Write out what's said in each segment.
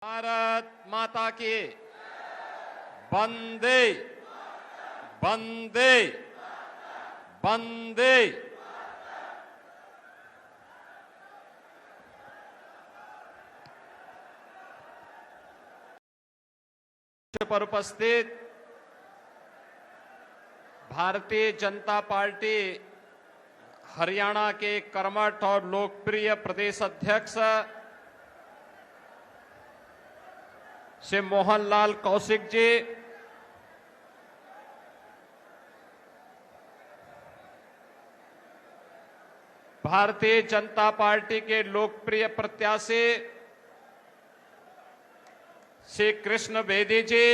भारत माता की वंदे वंदे वंदे। पर उपस्थित भारतीय जनता पार्टी हरियाणा के कर्मठ और लोकप्रिय प्रदेश अध्यक्ष श्री मोहनलाल कौशिक जी, भारतीय जनता पार्टी के लोकप्रिय प्रत्याशी श्री कृष्ण बेदी जी,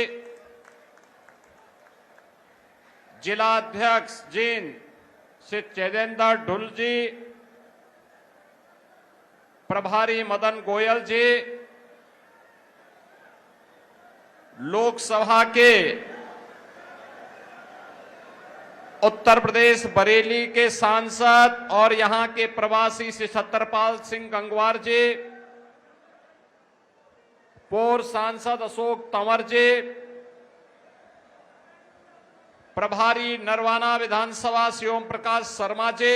जिला अध्यक्ष जीन श्री चैदेंद्र ढुल जी, प्रभारी मदन गोयल जी, लोकसभा के उत्तर प्रदेश बरेली के सांसद और यहां के प्रवासी श्री छतरपाल सिंह गंगवार जी, पूर्व सांसद अशोक तंवर जी, प्रभारी नरवाना विधानसभा श्री ओम प्रकाश शर्मा जी,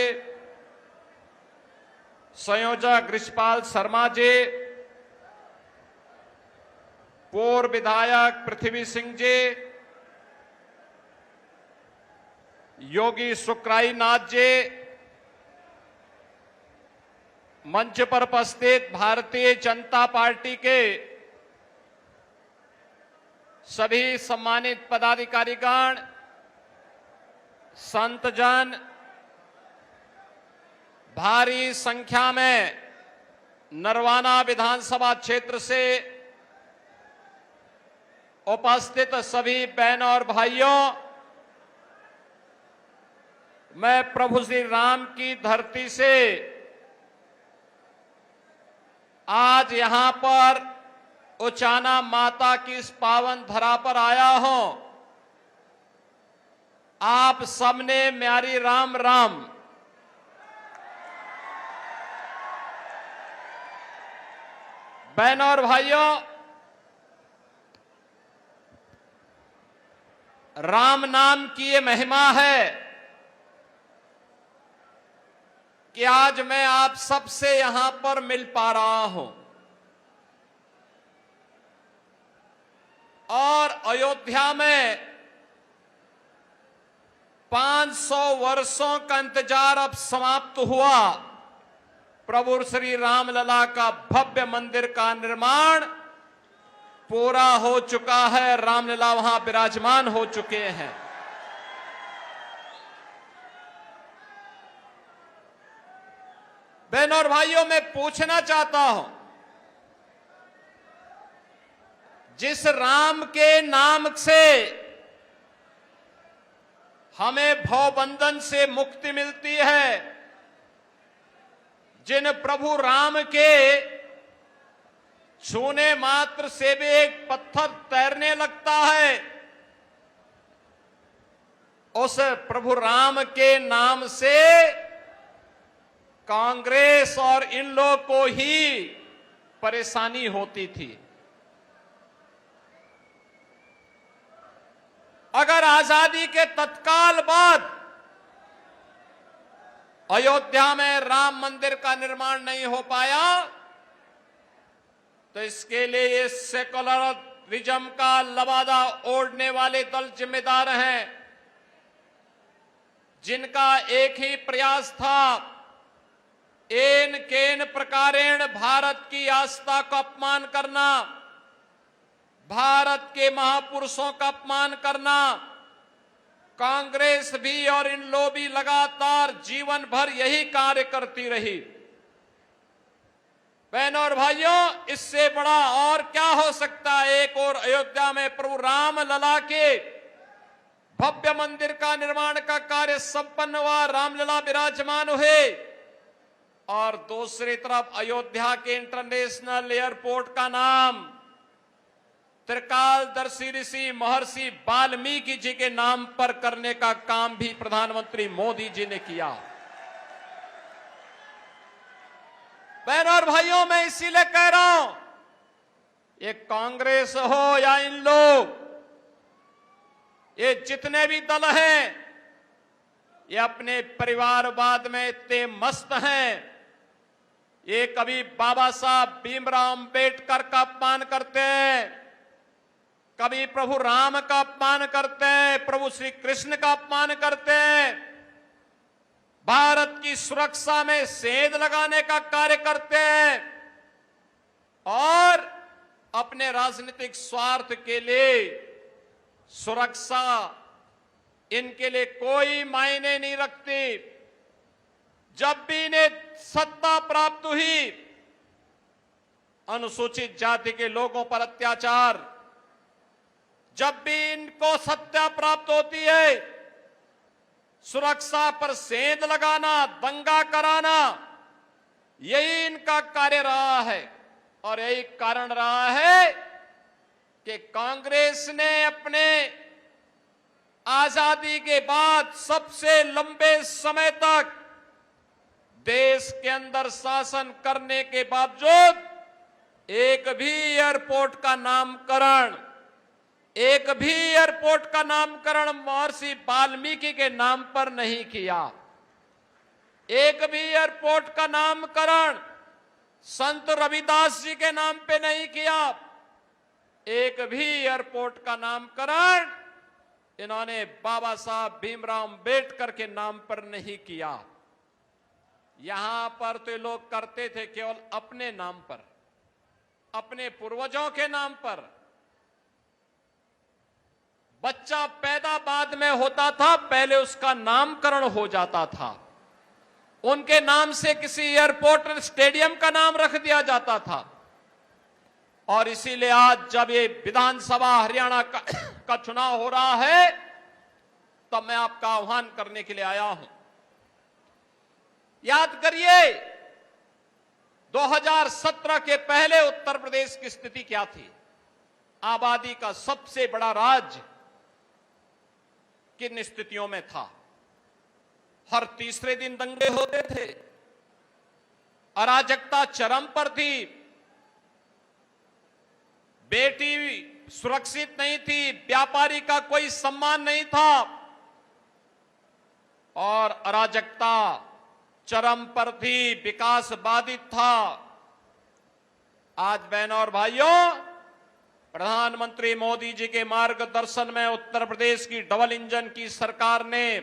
संयोजक ऋषपाल शर्मा जी, पूर्व विधायक पृथ्वी सिंह जी, योगी सुखराई नाथ जी, मंच पर उपस्थित भारतीय जनता पार्टी के सभी सम्मानित पदाधिकारीगण, संतजन, भारी संख्या में नरवाना विधानसभा क्षेत्र से उपस्थित सभी बहनों और भाइयों, मैं प्रभु श्री राम की धरती से आज यहां पर उचाना माता की इस पावन धरा पर आया हूं। आप सबने म्यारी राम राम। बहनों और भाइयों, राम नाम की ये महिमा है कि आज मैं आप सबसे यहां पर मिल पा रहा हूं और अयोध्या में 500 वर्षों का इंतजार अब समाप्त हुआ। प्रभु श्री रामलला का भव्य मंदिर का निर्माण पूरा हो चुका है, रामलला वहां विराजमान हो चुके हैं। बहनों और भाइयों, मैं पूछना चाहता हूं, जिस राम के नाम से हमें भवबंधन से मुक्ति मिलती है, जिन प्रभु राम के छूने मात्र से भी एक पत्थर तैरने लगता है, उस प्रभु राम के नाम से कांग्रेस और इन लोगों को ही परेशानी होती थी। अगर आजादी के तत्काल बाद अयोध्या में राम मंदिर का निर्माण नहीं हो पाया, तो इसके लिए ये सेकुलरिज्म का लबादा ओढ़ने वाले दल जिम्मेदार हैं, जिनका एक ही प्रयास था, एन केन प्रकारेण भारत की आस्था को अपमान करना, भारत के महापुरुषों का अपमान करना। कांग्रेस भी और इन लोग भी लगातार जीवन भर यही कार्य करती रही। बहनों और भाइयों, इससे बड़ा और क्या हो सकता है। एक और अयोध्या में प्रभु राम लला के भव्य मंदिर का निर्माण का कार्य संपन्न हुआ, रामलला विराजमान हुए, और दूसरी तरफ अयोध्या के इंटरनेशनल एयरपोर्ट का नाम त्रिकालदर्शी ऋषि महर्षि वाल्मीकि जी के नाम पर करने का काम भी प्रधानमंत्री मोदी जी ने किया। बहनों और भाइयों, मैं इसीलिए कह रहा हूं, ये कांग्रेस हो या इन लोग, ये जितने भी दल हैं, ये अपने परिवारवाद में इतने मस्त हैं। ये कभी बाबा साहब भीमराव अंबेडकर का अपमान करते हैं, कभी प्रभु राम का अपमान करते हैं, प्रभु श्री कृष्ण का अपमान करते हैं, भारत की सुरक्षा में सेंध लगाने का कार्य करते हैं और अपने राजनीतिक स्वार्थ के लिए सुरक्षा इनके लिए कोई मायने नहीं रखती। जब भी इन्हें सत्ता प्राप्त हुई, अनुसूचित जाति के लोगों पर अत्याचार, जब भी इनको सत्ता प्राप्त होती है, सुरक्षा पर सेंध लगाना, दंगा कराना, यही इनका कार्य रहा है। और यही कारण रहा है कि कांग्रेस ने अपने आजादी के बाद सबसे लंबे समय तक देश के अंदर शासन करने के बावजूद एक भी एयरपोर्ट का नामकरण महर्षि वाल्मीकि के नाम पर नहीं किया। एक भी एयरपोर्ट का नामकरण संत रविदास जी के नाम पे नहीं किया। एक भी एयरपोर्ट का नामकरण इन्होंने बाबा साहब भीमराव अंबेडकर के नाम पर नहीं किया। यहां पर तो लोग करते थे केवल अपने नाम पर, अपने पूर्वजों के नाम पर। बच्चा पैदा बाद में होता था, पहले उसका नामकरण हो जाता था, उनके नाम से किसी एयरपोर्ट स्टेडियम का नाम रख दिया जाता था। और इसीलिए आज जब ये विधानसभा हरियाणा का चुनाव हो रहा है, तब मैं आपका आह्वान करने के लिए आया हूं। याद करिए 2017 के पहले उत्तर प्रदेश की स्थिति क्या थी। आबादी का सबसे बड़ा राज्य किन स्थितियों में था। हर तीसरे दिन दंगे होते थे, अराजकता चरम पर थी, बेटी सुरक्षित नहीं थी, व्यापारी का कोई सम्मान नहीं था और अराजकता चरम पर थी, विकास बाधित था। आज बहनों और भाइयों, प्रधानमंत्री मोदी जी के मार्गदर्शन में उत्तर प्रदेश की डबल इंजन की सरकार ने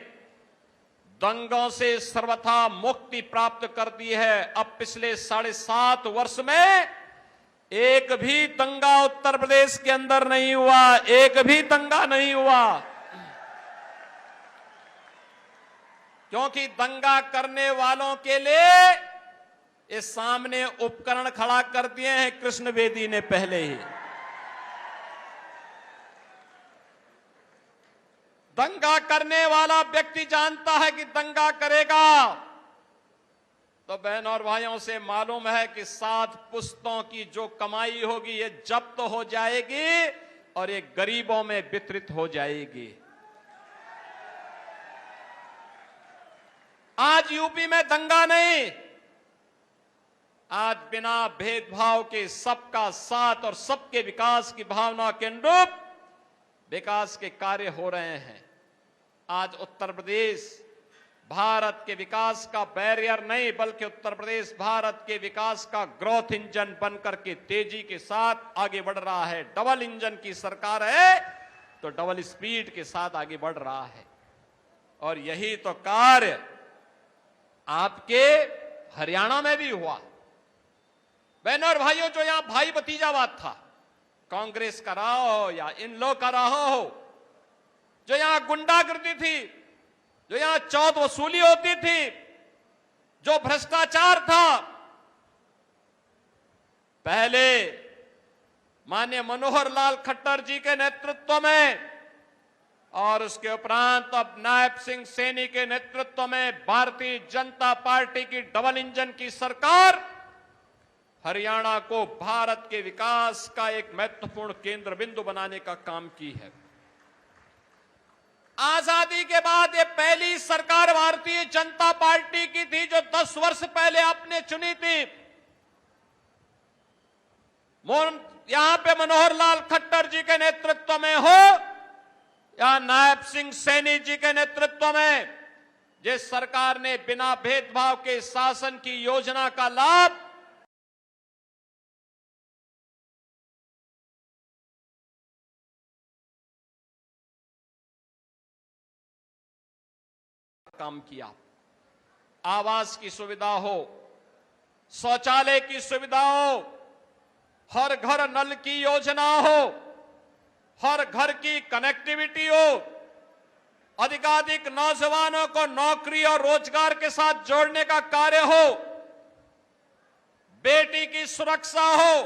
दंगों से सर्वथा मुक्ति प्राप्त कर दी है। अब पिछले 7.5 वर्ष में एक भी दंगा उत्तर प्रदेश के अंदर नहीं हुआ, एक भी दंगा नहीं हुआ। क्योंकि दंगा करने वालों के लिए इस सामने उपकरण खड़ा कर दिए हैं कृष्ण बेदी ने पहले ही। दंगा करने वाला व्यक्ति जानता है कि दंगा करेगा तो बहनों और भाइयों से मालूम है कि 7 पुश्तों की जो कमाई होगी ये जब्त हो जाएगी और ये गरीबों में वितरित हो जाएगी। आज यूपी में दंगा नहीं, आज बिना भेदभाव के सबका साथ और सबके विकास की भावना के अनुरूप विकास के कार्य हो रहे हैं। आज उत्तर प्रदेश भारत के विकास का बैरियर नहीं, बल्कि उत्तर प्रदेश भारत के विकास का ग्रोथ इंजन बनकर के तेजी के साथ आगे बढ़ रहा है। डबल इंजन की सरकार है तो डबल स्पीड के साथ आगे बढ़ रहा है। और यही तो कार्य आपके हरियाणा में भी हुआ। बहनों और भाइयों, जो यहां भाई भतीजावाद था, कांग्रेस का रहा हो या इन लोग का रहा हो, जो यहां गुंडागर्दी थी, जो यहां चौथ वसूली होती थी, जो भ्रष्टाचार था, पहले माननीय मनोहर लाल खट्टर जी के नेतृत्व में और उसके उपरांत अब नायब सिंह सैनी के नेतृत्व में भारतीय जनता पार्टी की डबल इंजन की सरकार हरियाणा को भारत के विकास का एक महत्वपूर्ण केंद्र बिंदु बनाने का काम की है। आजादी के बाद ये पहली सरकार भारतीय जनता पार्टी की थी जो 10 वर्ष पहले आपने चुनी थी। यहां पे मनोहर लाल खट्टर जी के नेतृत्व में हो या नायब सिंह सैनी जी के नेतृत्व में, जिस सरकार ने बिना भेदभाव के शासन की योजना का लाभ काम किया। आवास की सुविधा हो, शौचालय की सुविधा हो, हर घर नल की योजना हो, हर घर की कनेक्टिविटी हो, अधिकाधिक नौजवानों को नौकरी और रोजगार के साथ जोड़ने का कार्य हो, बेटी की सुरक्षा हो,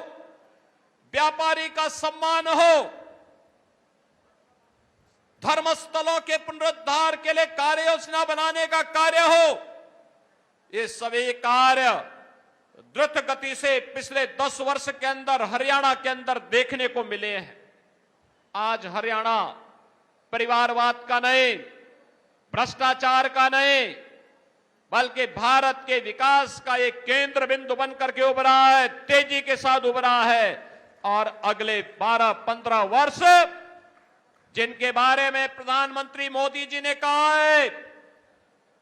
व्यापारी का सम्मान हो, धर्मस्थलों के पुनरुद्धार के लिए कार्य योजना बनाने का कार्य हो, ये सभी कार्य द्रुत गति से पिछले 10 वर्ष के अंदर हरियाणा के अंदर देखने को मिले हैं। आज हरियाणा परिवारवाद का नहीं, भ्रष्टाचार का नहीं, बल्कि भारत के विकास का एक केंद्र बिंदु बनकर के उभरा है, तेजी के साथ उभरा है। और अगले 12-15 वर्ष जिनके बारे में प्रधानमंत्री मोदी जी ने कहा है,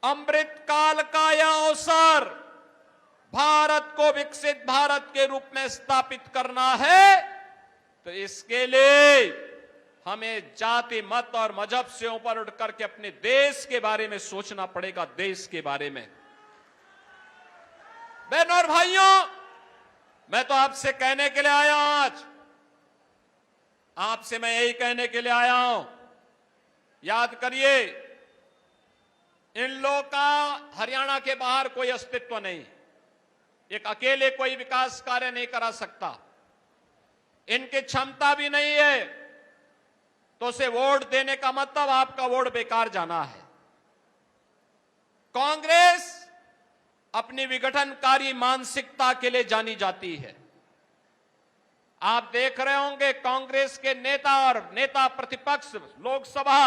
अमृत काल का यह अवसर भारत को विकसित भारत के रूप में स्थापित करना है, तो इसके लिए हमें जाति मत और मजहब से ऊपर उठ करके अपने देश के बारे में सोचना पड़ेगा। देश के बारे में बहनों और भाइयों, मैं तो आपसे कहने के लिए आया हूं, आज आपसे मैं यही कहने के लिए आया हूं, याद करिए, इन लोगों का हरियाणा के बाहर कोई अस्तित्व नहीं, एक अकेले कोई विकास कार्य नहीं करा सकता, इनकी क्षमता भी नहीं है, तो उसे वोट देने का मतलब आपका वोट बेकार जाना है। कांग्रेस अपनी विघटनकारी मानसिकता के लिए जानी जाती है। आप देख रहे होंगे कांग्रेस के नेता और नेता प्रतिपक्ष लोकसभा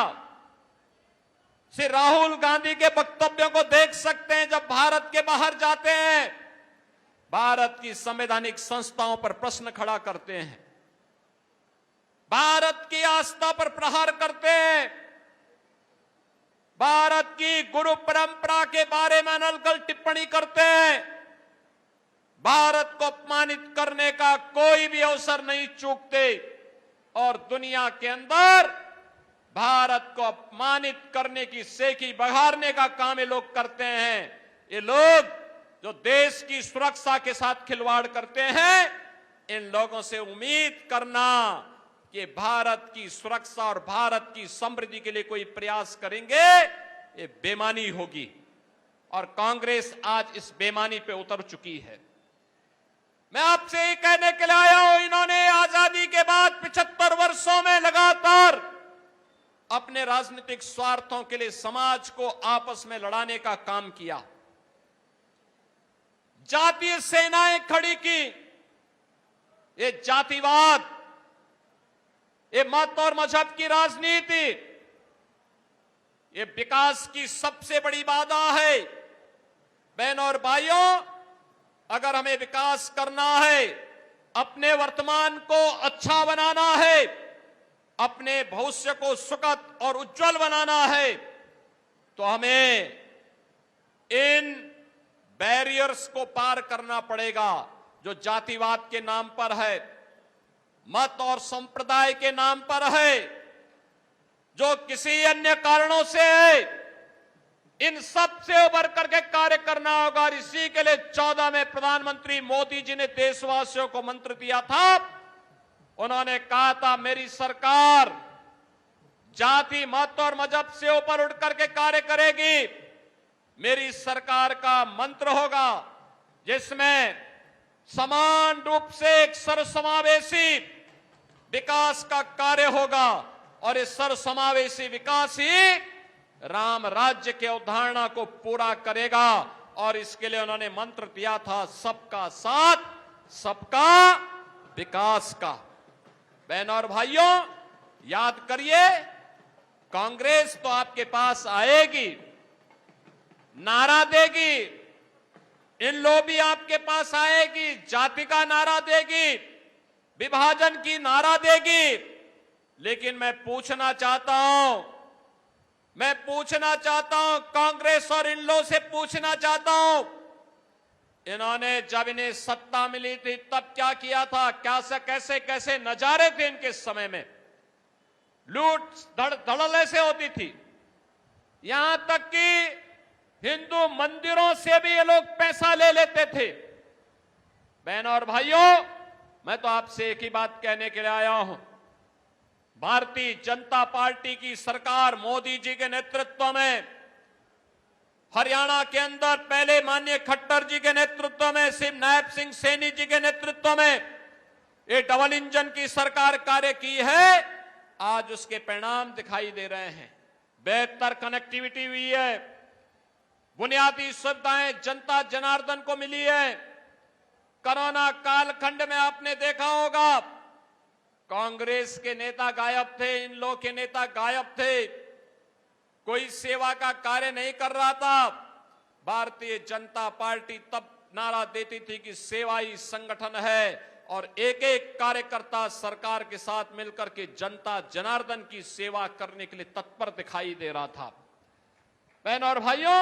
से राहुल गांधी के वक्तव्यों को देख सकते हैं। जब भारत के बाहर जाते हैं, भारत की संवैधानिक संस्थाओं पर प्रश्न खड़ा करते हैं, भारत की आस्था पर प्रहार करते हैं, भारत की गुरु परंपरा के बारे में अनर्गल टिप्पणी करते हैं, भारत को अपमानित करने का कोई भी अवसर नहीं चूकते और दुनिया के अंदर भारत को अपमानित करने की सेकी बघारने का काम ये लोग करते हैं। ये लोग जो देश की सुरक्षा के साथ खिलवाड़ करते हैं, इन लोगों से उम्मीद करना कि भारत की सुरक्षा और भारत की समृद्धि के लिए कोई प्रयास करेंगे, ये बेईमानी होगी। और कांग्रेस आज इस बेईमानी पे उतर चुकी है। मैं आपसे ये कहने के लिए आया हूं, इन्होंने आजादी के बाद 75 वर्षों में लगातार अपने राजनीतिक स्वार्थों के लिए समाज को आपस में लड़ाने का काम किया, जातीय सेनाएं खड़ी की। ये जातिवाद, ये मत और मजहब की राजनीति, ये विकास की सबसे बड़ी बाधा है। बहनों और भाइयों, अगर हमें विकास करना है, अपने वर्तमान को अच्छा बनाना है, अपने भविष्य को सुखद और उज्जवल बनाना है, तो हमें इन बैरियर्स को पार करना पड़ेगा जो जातिवाद के नाम पर है, मत और संप्रदाय के नाम पर है, जो किसी अन्य कारणों से है। इन सब से उबर करके कार्य करना होगा। और इसी के लिए 14 में प्रधानमंत्री मोदी जी ने देशवासियों को मंत्र दिया था। उन्होंने कहा था, मेरी सरकार जाति मत और मजहब से ऊपर उठ करके कार्य करेगी। मेरी सरकार का मंत्र होगा जिसमें समान रूप से एक सर्वसमावेशी विकास का कार्य होगा, और इस सर्वसमावेशी विकास ही राम राज्य के अवधारणा को पूरा करेगा। और इसके लिए उन्होंने मंत्र दिया था, सबका साथ सबका विकास का। बहनों और भाइयों, याद करिए, कांग्रेस तो आपके पास आएगी, नारा देगी, इन लोग भी आपके पास आएगी, जाति का नारा देगी, विभाजन की नारा देगी। लेकिन मैं पूछना चाहता हूं कांग्रेस और इन लोगों से पूछना चाहता हूं, इन्होंने जब इन्हें सत्ता मिली थी तब क्या किया था? कैसे कैसे नजारे थे इनके समय में? लूट धड़ल्ले से होती थी, यहां तक कि हिंदू मंदिरों से भी ये लोग पैसा ले लेते थे। बहनों और भाइयों, मैं तो आपसे एक ही बात कहने के लिए आया हूं। भारतीय जनता पार्टी की सरकार मोदी जी के नेतृत्व में, हरियाणा के अंदर पहले माननीय खट्टर जी के नेतृत्व में, सिर्फ नायब सिंह सैनी जी के नेतृत्व में ये डबल इंजन की सरकार कार्य की है। आज उसके परिणाम दिखाई दे रहे हैं। बेहतर कनेक्टिविटी हुई है, बुनियादी सुविधाएं जनता जनार्दन को मिली है। कोरोना कालखंड में आपने देखा होगा, कांग्रेस के नेता गायब थे, इन लोगों के नेता गायब थे, कोई सेवा का कार्य नहीं कर रहा था। भारतीय जनता पार्टी तब नारा देती थी कि सेवा ही संगठन है, और एक एक कार्यकर्ता सरकार के साथ मिलकर के जनता जनार्दन की सेवा करने के लिए तत्पर दिखाई दे रहा था। बहनों और भाइयों,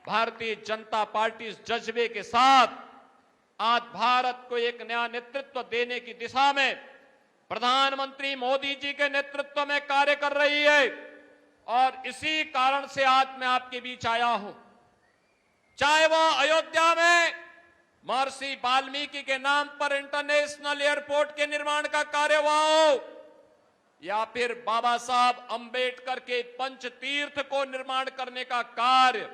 भारतीय जनता पार्टी इस जज्बे के साथ आज भारत को एक नया नेतृत्व देने की दिशा में प्रधानमंत्री मोदी जी के नेतृत्व में कार्य कर रही है। और इसी कारण से आज मैं आपके बीच आया हूं। चाहे वह अयोध्या में महर्षि वाल्मीकि के नाम पर इंटरनेशनल एयरपोर्ट के निर्माण का कार्य हुआ हो, या फिर बाबा साहब अंबेडकर के पंचतीर्थ को निर्माण करने का कार्य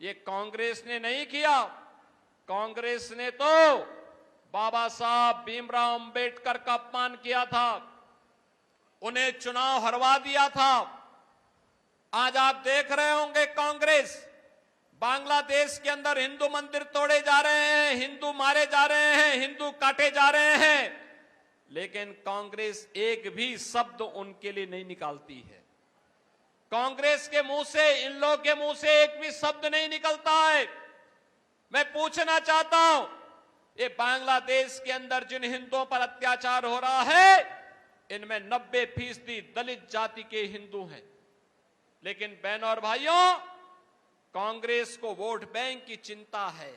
ये कांग्रेस ने नहीं किया। कांग्रेस ने तो बाबा साहब भीमराव अंबेडकर का अपमान किया था, उन्हें चुनाव हरवा दिया था। आज आप देख रहे होंगे कांग्रेस बांग्लादेश के अंदर हिंदू मंदिर तोड़े जा रहे हैं, हिंदू मारे जा रहे हैं, हिंदू काटे जा रहे हैं, लेकिन कांग्रेस एक भी शब्द उनके लिए नहीं निकालती है। कांग्रेस के मुंह से, इन लोगों के मुंह से एक भी शब्द नहीं निकलता है। मैं पूछना चाहता हूं, ये बांग्लादेश के अंदर जिन हिंदुओं पर अत्याचार हो रहा है, इनमें 90% दलित जाति के हिंदू हैं। लेकिन बहनों और भाइयों, कांग्रेस को वोट बैंक की चिंता है।